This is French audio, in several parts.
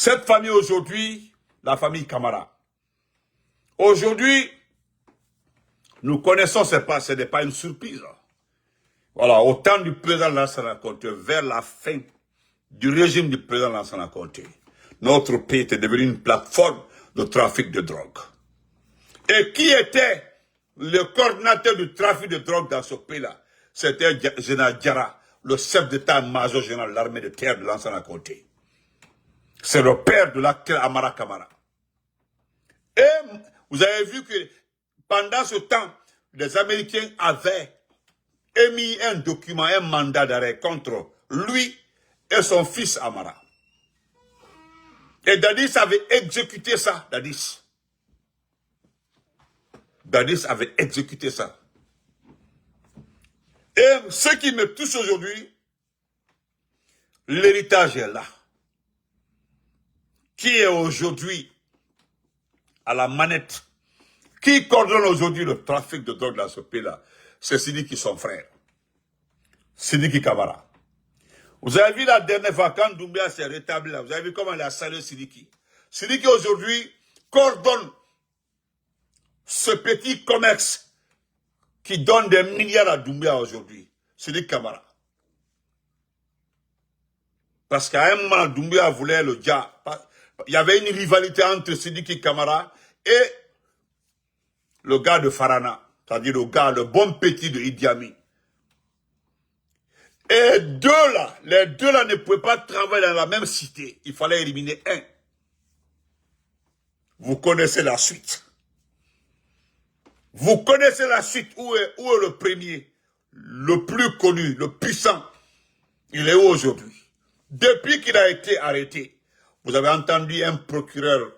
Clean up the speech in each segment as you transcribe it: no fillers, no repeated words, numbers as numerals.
Cette famille aujourd'hui, la famille Camara. Aujourd'hui, nous connaissons, ce n'est pas une surprise. Voilà, au temps du président Lansana Conté, vers la fin du régime du président Lansana Conté, notre pays était devenu une plateforme de trafic de drogue. Et qui était le coordinateur du trafic de drogue dans ce pays-là? C'était Général Diarra, le chef d'état-major général de l'armée de terre de Lansana Conté. C'est le père de l'acteur Amara Camara. Et vous avez vu que pendant ce temps, les Américains avaient émis un document, un mandat d'arrêt contre lui et son fils Amara. Et Dadis avait exécuté ça, Dadis. Dadis avait exécuté ça. Et ce qui me touche aujourd'hui, l'héritage est là. Qui est aujourd'hui à la manette? Qui coordonne aujourd'hui le trafic de drogue dans ce pays-là? C'est Sidiki, son frère. Sidiki Camara. Vous avez vu la dernière fois, quand Doumbia s'est rétabli là, vous avez vu comment il a salué Sidiki. Sidiki aujourd'hui coordonne ce petit commerce qui donne des milliards à Doumbia aujourd'hui. Sidiki Camara. Parce qu'à un moment, Doumbia voulait le dia. Il y avait une rivalité entre Sidiki Camara et le gars de Farana, c'est-à-dire le bon petit de Idi Amin. Et les deux là ne pouvaient pas travailler dans la même cité. Il fallait éliminer un. Vous connaissez la suite. Vous connaissez la suite. Où est le premier? Le plus connu, le puissant. Il est où aujourd'hui? Depuis qu'il a été arrêté, vous avez entendu un procureur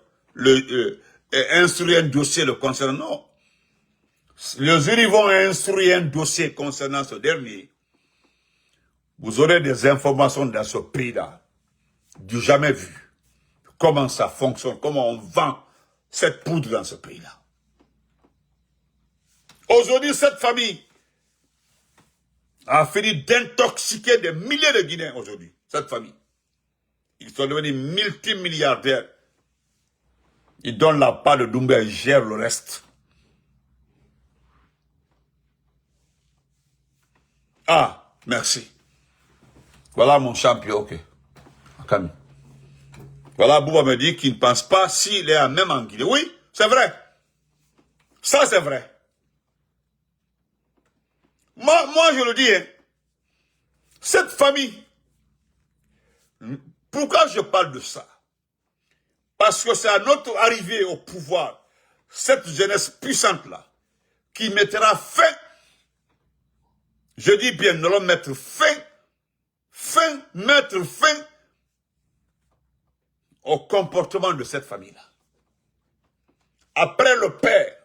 instruire un dossier le concernant? Non. Les jurys vont instruire un dossier concernant ce dernier. Vous aurez des informations dans ce pays-là, du jamais vu. Comment ça fonctionne, comment on vend cette poudre dans ce pays-là. Aujourd'hui, cette famille a fini d'intoxiquer des milliers de Guinéens aujourd'hui. Cette famille. Ils sont devenus multimilliardaires. Ils donnent la part de Doumbia et gèrent le reste. Ah, merci. Voilà mon champion, ok. Camille. Voilà, Bouba me dit qu'il ne pense pas s'il est même en Guinée. Oui, c'est vrai. Ça, c'est vrai. Moi, je le dis, hein. Cette famille, pourquoi je parle de ça? Parce que c'est à notre arrivée au pouvoir, cette jeunesse puissante-là, qui mettra fin, je dis bien, nous allons mettre mettre fin au comportement de cette famille-là. Après le père,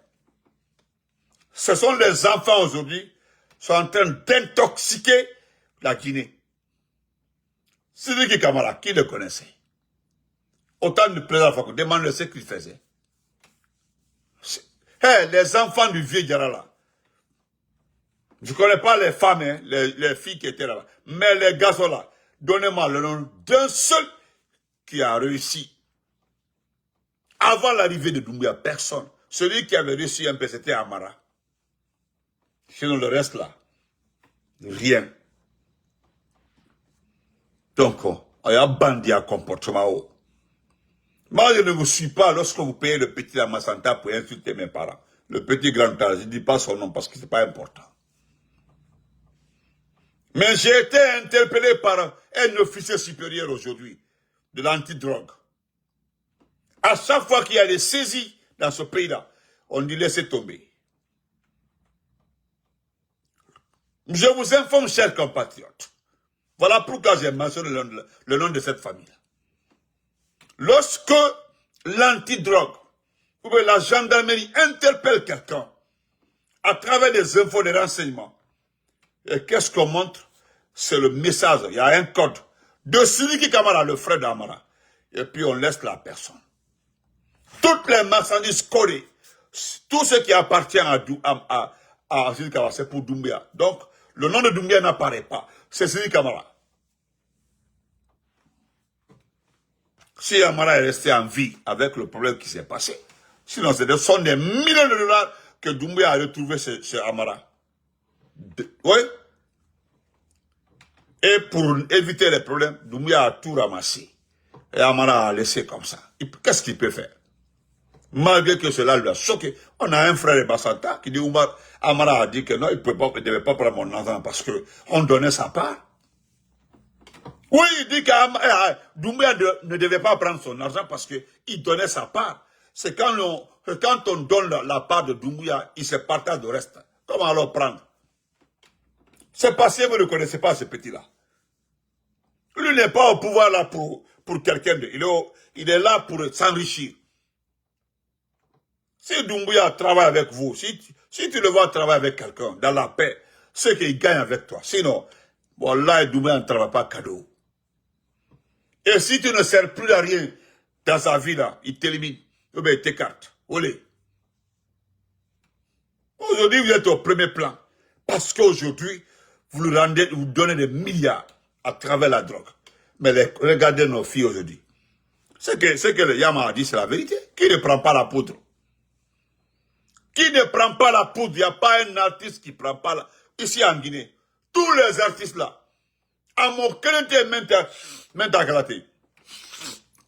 ce sont les enfants aujourd'hui qui sont en train d'intoxiquer la Guinée. Sidiki Camara, qui le connaissait? Autant de président Fakou, demande ce qu'il faisait. Hey, les enfants du vieux Diarra là. Je ne connais pas les femmes, hein, les filles qui étaient là-bas. Mais les garçons là, donnez-moi le nom d'un seul qui a réussi. Avant l'arrivée de Doumbia, personne. Celui qui avait réussi un peu, c'était Amara. Sinon le reste là, rien. Donc, il y a un bandit à comportement. Moi, je ne vous suis pas lorsque vous payez le petit Lamassanta pour insulter mes parents. Le petit grand je ne dis pas son nom parce que ce n'est pas important. Mais j'ai été interpellé par un officier supérieur aujourd'hui de l'antidrogue. À chaque fois qu'il y a des saisies dans ce pays-là, on dit laissez tomber. Je vous informe, chers compatriotes. Voilà pourquoi j'ai mentionné le nom de cette famille-là. Lorsque l'antidrogue ou la gendarmerie interpelle quelqu'un à travers des infos, des renseignements, et qu'est-ce qu'on montre? C'est le message. Il y a un code de Sidiki Camara, le frère d'Amara. Et puis on laisse la personne. Toutes les marchandises codées, tout ce qui appartient à Sidiki Camara, c'est pour Doumbia. Donc, le nom de Doumbia n'apparaît pas. C'est Sidiki Camara. Si Amara est resté en vie avec le problème qui s'est passé, sinon ce sont des millions de dollars que Doumbouya a retrouvé chez Amara. Oui. Et pour éviter les problèmes, Doumbouya a tout ramassé. Et Amara a laissé comme ça. Qu'est-ce qu'il peut faire? Malgré que cela lui a choqué. On a un frère de Bassanta qui dit Amara a dit que non, il ne devait pas prendre mon enfant parce qu'on donnait sa part. Oui, il dit que Doumbouya ne devait pas prendre son argent parce qu'il donnait sa part. C'est quand on donne la part de Doumbouya, il se partage le reste. Comment alors prendre? C'est parce que vous ne connaissez pas ce petit-là. Lui n'est pas au pouvoir là pour quelqu'un il est là pour s'enrichir. Si Doumbouya travaille avec vous, si tu le vois travailler avec quelqu'un dans la paix, c'est qu'il gagne avec toi. Sinon, bon là, Doumbouya ne travaille pas cadeau. Et si tu ne sers plus à rien dans sa vie là, il t'élimine. Eh bien, il t'écarte. Olé. Aujourd'hui, vous êtes au premier plan. Parce qu'aujourd'hui, vous donnez des milliards à travers la drogue. Mais regardez nos filles aujourd'hui. Ce que le Yama a dit, c'est la vérité. Qui ne prend pas la poudre? Qui ne prend pas la poudre? Il n'y a pas un artiste qui ne prend pas la... Ici en Guinée, tous les artistes là, à mon clenté, maintenant galaté.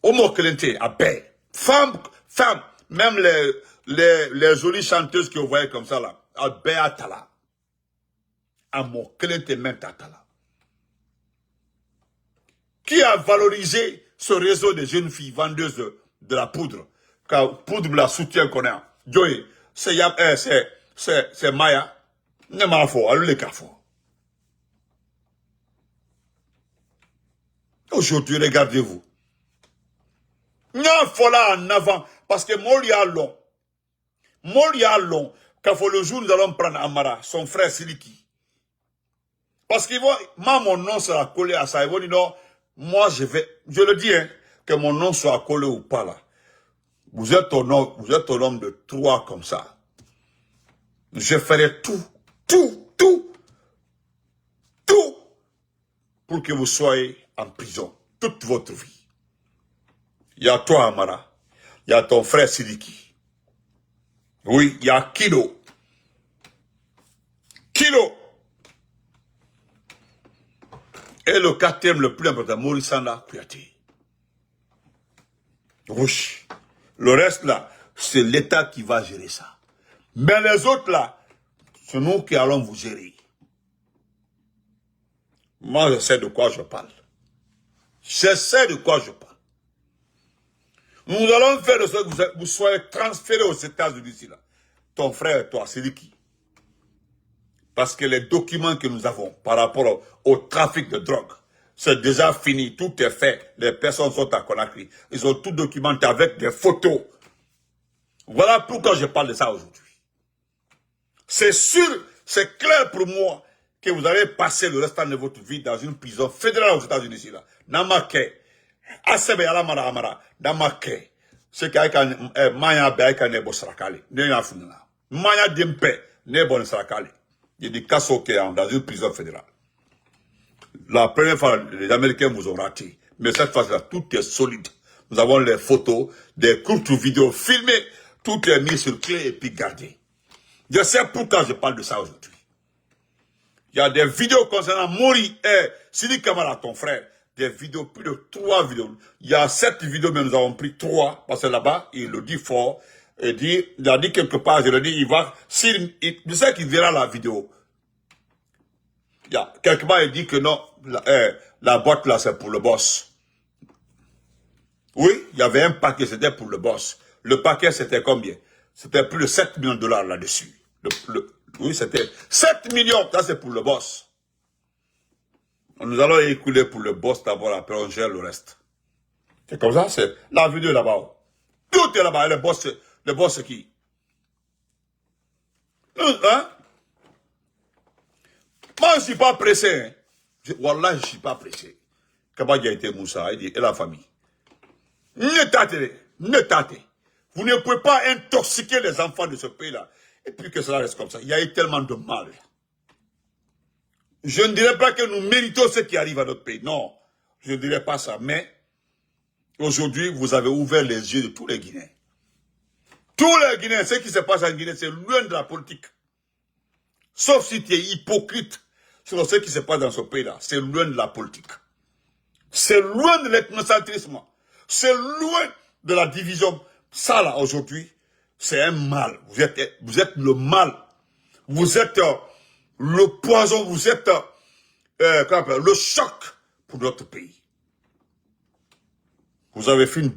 Au mon clenté, à paix. Femme, même les jolies chanteuses que vous voyez comme ça là, à Béatala. À mon clenté, maintenant. Qui a valorisé ce réseau de jeunes filles vendeuses de la poudre? Car poudre la soutien qu'on a. Joey, c'est Maya. Ne m'a fait, allez les cafés. Aujourd'hui, regardez-vous. Non, faut là en avant. Parce que Moria long. Quand faut le jour, nous allons prendre Amara, son frère Siliki. Parce qu'ils vont, mon nom sera collé à ça. Ils vont dire non, moi je le dis, hein, que mon nom soit collé ou pas là. Vous êtes un homme de 3 comme ça. Je ferai tout pour que vous soyez en prison toute votre vie. Il y a toi, Amara. Il y a ton frère Sidiki. Oui, il y a Kilo. Et le 4e, le plus important, Maurice Sanda Kouyaté. Oui. Le reste là, c'est l'État qui va gérer ça. Mais les autres là, c'est nous qui allons vous gérer. Moi, je sais de quoi je parle. Nous allons faire de sorte que vous soyez transférés aux États-Unis là. Ton frère et toi, c'est qui? Parce que les documents que nous avons par rapport au trafic de drogue, c'est déjà fini, tout est fait. Les personnes sont à Conakry. Ils ont tout documenté avec des photos. Voilà pourquoi je parle de ça aujourd'hui. C'est sûr, c'est clair pour moi que vous allez passer le restant de votre vie dans une prison fédérale aux États-Unis ici là. Namake, Asebe Alamara Amara, Namake. C'est qu'il Maya Baika Nebo Sarakali, Néafuna. Maya Dempe, Nebo Sarakali. Il y a des cas dans une prison fédérale. La première fois, les Américains vous ont raté. Mais cette fois-là, tout est solide. Nous avons les photos, des courtes vidéos filmées, tout est mis sur clé et puis gardé. Je sais pourquoi je parle de ça aujourd'hui. Il y a des vidéos concernant Mori et Sidi Kamara, ton frère. Des vidéos, plus de 3 vidéos. Il y a 7 vidéos, mais nous avons pris 3. Parce que là-bas, il le dit fort. Il a dit quelque part, je le dis, il va, je sais qu'il verra la vidéo. Il y a, quelque part, il dit que non, la boîte là, c'est pour le boss. Oui, il y avait un paquet, c'était pour le boss. Le paquet, c'était combien? C'était plus de 7 millions de dollars là-dessus. Oui, c'était 7 millions, ça c'est pour le boss. Nous allons écouler pour le boss d'abord, après on gère le reste. C'est comme ça, c'est la vidéo là-bas. Tout est là-bas, le boss c'est qui? Hein? Moi, je ne suis pas pressé. Hein. Wallah, je ne suis pas pressé. Kabadja était Moussa et la famille. Ne tâtez. Vous ne pouvez pas intoxiquer les enfants de ce pays-là. Et puis que cela reste comme ça. Il y a eu tellement de mal. Je ne dirais pas que nous méritons ce qui arrive à notre pays. Non, je ne dirais pas ça. Mais Aujourd'hui, vous avez ouvert les yeux de tous les Guinéens. Tous les Guinéens, ce qui se passe en Guinée, c'est loin de la politique. Sauf si tu es hypocrite sur ce qui se passe dans ce pays-là. C'est loin de la politique. C'est loin de l'ethnocentrisme. C'est loin de la division. Ça, là, aujourd'hui, c'est un mal. Vous êtes le mal. Vous êtes le poison. Vous êtes le choc pour notre pays. Vous avez fini.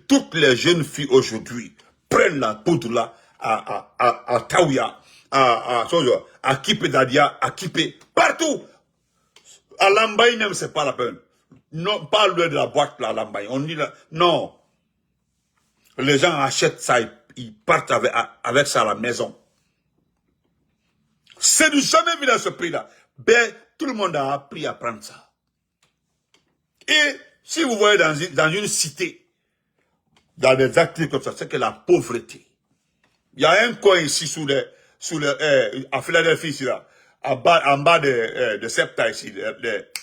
Toutes les jeunes filles aujourd'hui prennent la poudre là à Taouya, à Kipé Dadia, à Kipé, partout. À Lambaye même, c'est pas la peine. Non, pas loin de la boîte là, à Lambaye. On dit là, non. Les gens achètent ça, ils partent avec ça à la maison. C'est du jamais vu dans ce pays-là. Ben, tout le monde a appris à prendre ça. Et si vous voyez dans une cité, dans des activités comme ça, c'est que la pauvreté. Il y a un coin ici à Philadelphie, ici, là, en bas de Septa, ici. Il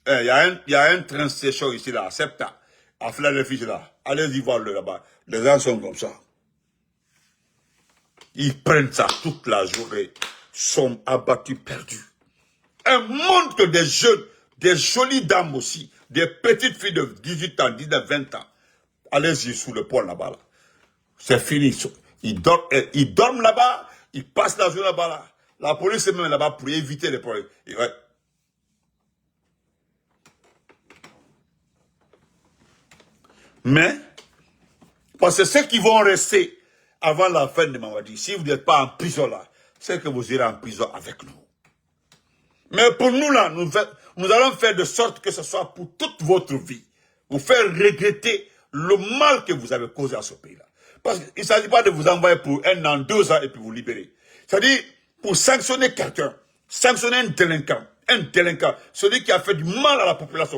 y a un train station ici, là, à Septa, à Philadelphie, ici, là. Allez-y voir là-bas. Les gens sont comme ça. Ils prennent ça toute la journée. Sont abattus, perdus. Un monde que des jeunes, des jolies dames aussi, des petites filles de 18 ans, 19, 20 ans. Allez-y sous le pont là-bas. Là. C'est fini. Ils dorment là-bas, ils passent la journée là-bas. Là. La police est même là-bas pour éviter les problèmes. Mais, parce que ceux qui vont rester avant la fin de Mamadi, si vous n'êtes pas en prison là, c'est que vous irez en prison avec nous. Mais pour nous là, nous allons faire de sorte que ce soit pour toute votre vie. Vous faire regretter le mal que vous avez causé à ce pays-là. Parce qu'il ne s'agit pas de vous envoyer pour 1 an, 2 ans et puis vous libérer. C'est-à-dire, pour sanctionner quelqu'un, sanctionner un délinquant, celui qui a fait du mal à la population.